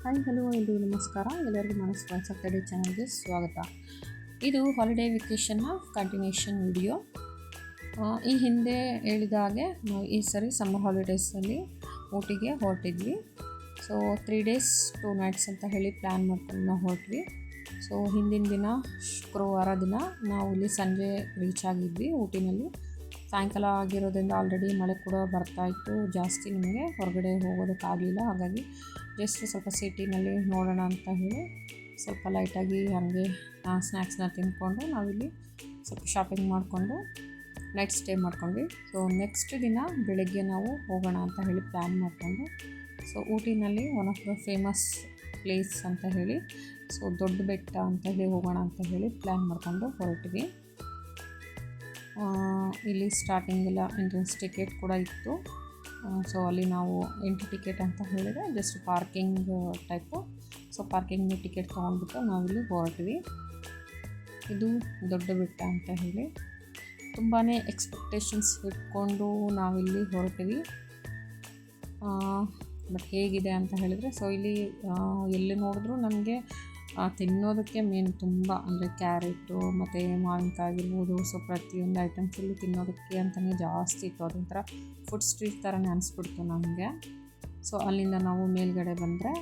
Hi hello ಎಲ್ರಿಗೂ ನಮಸ್ಕಾರ. ಎಲ್ಲರಿಗೂ ನಾನು ಸ್ಟಾರ್ಟ್ ಚಾನಲ್ಗೆ ಸ್ವಾಗತ. ಇದು ಹಾಲಿಡೇ ವೆಕೇಷನ್ನ ಕಂಟಿನ್ಯೂಷನ್ ವಿಡಿಯೋ. ಈ ಹಿಂದೆ ಹೇಳಿದ ಹಾಗೆ ನಾವು ಈ ಸರಿ ಸಮ್ಮರ್ ಹಾಲಿಡೇಸಲ್ಲಿ ಊಟಿಗೆ ಹೊರಟಿದ್ವಿ. ಸೊ 3 days 2 nights ಅಂತ ಹೇಳಿ ಪ್ಲ್ಯಾನ್ ಮಾಡ್ಕೊಂಡು ನಾವು ಹೊರಟ್ವಿ. ಸೊ ಹಿಂದಿನ ದಿನ ಶುಕ್ರವಾರ ದಿನ ನಾವು ಇಲ್ಲಿ ಸಂಜೆ ರೀಚ್ ಆಗಿದ್ವಿ ಊಟಿನಲ್ಲಿ. ಸಾಯಂಕಾಲ ಆಗಿರೋದ್ರಿಂದ ಆಲ್ರೆಡಿ ಮಳೆ ಕೂಡ ಬರ್ತಾಯಿತ್ತು. ಜಾಸ್ತಿ ನಮಗೆ ಹೊರಗಡೆ ಹೋಗೋದಕ್ಕಾಗಲಿಲ್ಲ. ಹಾಗಾಗಿ ಜಸ್ಟ್ ಸ್ವಲ್ಪ ಸಿಟಿನಲ್ಲಿ ನೋಡೋಣ ಅಂತ ಹೇಳಿ ಸ್ವಲ್ಪ ಲೈಟಾಗಿ ಹಾಗೆ ಸ್ನ್ಯಾಕ್ಸ್ನ ತಿಂದ್ಕೊಂಡು ನಾವಿಲ್ಲಿ ಸ್ವಲ್ಪ ಶಾಪಿಂಗ್ ಮಾಡಿಕೊಂಡು ನೈಟ್ ಸ್ಟೇ ಮಾಡ್ಕೊಂಡ್ವಿ. ಸೊ ನೆಕ್ಸ್ಟ್ ದಿನ ಬೆಳಗ್ಗೆ ನಾವು ಹೋಗೋಣ ಅಂತ ಹೇಳಿ ಪ್ಲ್ಯಾನ್ ಮಾಡಿಕೊಂಡು ಸೊ ಊಟಿನಲ್ಲಿ one of the famous place ಅಂತ ಹೇಳಿ ಸೊ ದೊಡ್ಡ ಬೆಟ್ಟ ಅಂತ ಹೇಳಿ ಹೋಗೋಣ ಅಂತ ಹೇಳಿ ಪ್ಲ್ಯಾನ್ ಮಾಡಿಕೊಂಡು ಹೊರಟ್ವಿ. ಇಲ್ಲಿ ಸ್ಟಾರ್ಟಿಂಗೆಲ್ಲ ಎಂಟ್ರೆನ್ಸ್ ಟಿಕೆಟ್ ಕೂಡ ಇತ್ತು. ಸೊ ಅಲ್ಲಿ ನಾವು ಎಂಟ್ರಿ ಟಿಕೆಟ್ ಅಂತ ಹೇಳಿದರೆ just parking type. So parking ticket ತೊಗೊಂಡ್ಬಿಟ್ಟು ನಾವಿಲ್ಲಿ ಹೊರಟ್ವಿ. ಇದು ದೊಡ್ಡ ಬೆಟ್ಟ ಅಂತ ಹೇಳಿ ತುಂಬಾ ಎಕ್ಸ್ಪೆಕ್ಟೇಷನ್ಸ್ ಇಟ್ಕೊಂಡು ನಾವಿಲ್ಲಿ ಹೊರಟ್ವಿ. ಬಟ್ ಹೇಗಿದೆ ಅಂತ ಹೇಳಿದರೆ ಸೊ ಇಲ್ಲಿ ಎಲ್ಲಿ ನೋಡಿದ್ರೂ ನಮಗೆ ತಿನ್ನೋದಕ್ಕೆ ಮೇನ್ ತುಂಬ ಅಂದರೆ ಕ್ಯಾರೆಟು ಮತ್ತು ಮಾವಿನಕಾಯಿ ಆಗಿರ್ಬೋದು. ಸೊ ಪ್ರತಿಯೊಂದು ಐಟಮ್ಸಲ್ಲಿ ತಿನ್ನೋದಕ್ಕೆ ಅಂತಲೇ ಜಾಸ್ತಿ ಇತ್ತು. ಅದೊಂಥರ ಫುಡ್ ಸ್ಟ್ರೀಟ್ ಥರನೇ ಅನಿಸ್ಬಿಡ್ತು ನಮಗೆ. ಸೊ ಅಲ್ಲಿಂದ ನಾವು ಮೇಲ್ಗಡೆ ಬಂದರೆ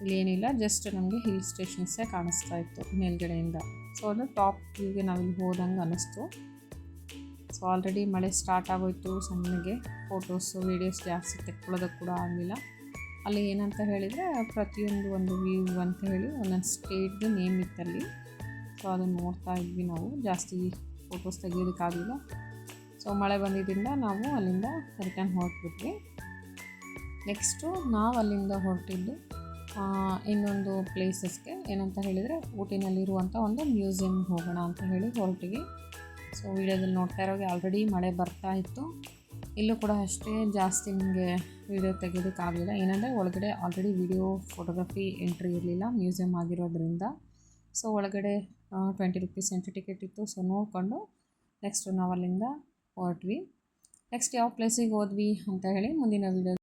ಇಲ್ಲೇನಿಲ್ಲ, ಜಸ್ಟ್ ನಮಗೆ ಹಿಲ್ ಸ್ಟೇಷನ್ಸೇ ಕಾಣಿಸ್ತಾ ಇತ್ತು ಮೇಲ್ಗಡೆಯಿಂದ. ಸೊ ಅದು ಟಾಪ್ ವ್ಯೂಗೆ ನಾವಿಲ್ಲಿ ಹೋದಂಗೆ ಅನ್ನಿಸ್ತು. ಸೊ ಆಲ್ರೆಡಿ ಮಳೆ ಸ್ಟಾರ್ಟ್ ಆಗೋಯ್ತು. ಸಣ್ಣಗೆ ಫೋಟೋಸು ವೀಡಿಯೋಸ್ ಜಾಸ್ತಿ ತೆಕ್ಕೊಳ್ಳೋದಕ್ಕೆ ಕೂಡ ಆಗಲಿಲ್ಲ. ಅಲ್ಲಿ ಏನಂತ ಹೇಳಿದರೆ ಪ್ರತಿಯೊಂದು ಒಂದು ವ್ಯೂ ಅಂತ ಹೇಳಿ ಒಂದೊಂದು ಸ್ಟೇಟ್ದು ನೇಮ್ ಇತ್ತಲ್ಲಿ. ಸೊ ಅದನ್ನು ನೋಡ್ತಾ ಇದ್ವಿ ನಾವು. ಜಾಸ್ತಿ ಫೋಟೋಸ್ ತೆಗಿಯೋದಕ್ಕಾಗಲಿಲ್ಲ. ಸೊ ಮಳೆ ಬಂದಿದ್ದರಿಂದ ನಾವು ಅಲ್ಲಿಂದ ರಿಟರ್ನ್ ಹೊರಟ್ಬಿಟ್ವಿ. ನೆಕ್ಸ್ಟು ನಾವು ಅಲ್ಲಿಂದ ಹೊರಟಿದ್ದು ಇನ್ನೊಂದು ಪ್ಲೇಸಸ್ಗೆ ಏನಂತ ಹೇಳಿದರೆ ಊಟಿನಲ್ಲಿರುವಂಥ ಒಂದು ಮ್ಯೂಸಿಯಂ ಹೋಗೋಣ ಅಂತ ಹೇಳಿ ಹೊರಟಿವಿ. ಸೊ ವಿಡಿಯೋದಲ್ಲಿ ನೋಡ್ತಾ ಇರೋಗೆ ಆಲ್ರೆಡಿ ಮಳೆ ಬರ್ತಾ ಇತ್ತು. ಇಲ್ಲೂ ಕೂಡ ಅಷ್ಟೇ ಜಾಸ್ತಿ ನಿಮಗೆ ವಿಡಿಯೋ ತೆಗೆಯೋದಕ್ಕಾಗಲಿಲ್ಲ. ಏನಂದರೆ ಒಳಗಡೆ ಆಲ್ರೆಡಿ ವಿಡಿಯೋ ಫೋಟೋಗ್ರಫಿ ಎಂಟ್ರಿ ಇರಲಿಲ್ಲ ಮ್ಯೂಸಿಯಂ ಆಗಿರೋದ್ರಿಂದ. ಸೊ ಒಳಗಡೆ 20 rupees ಎಂಟ್ರಿ ಟಿಕೆಟ್ ಇತ್ತು. ಸೊ ನೋಡಿಕೊಂಡು ನೆಕ್ಸ್ಟು ನಾವು ಅಲ್ಲಿಂದ ಹೊರಟ್ವಿ. ನೆಕ್ಸ್ಟ್ ಯಾವ ಪ್ಲೇಸಿಗೆ ಹೋದ್ವಿ ಅಂತ ಹೇಳಿ ಮುಂದಿನ ವಿಡಿಯೋ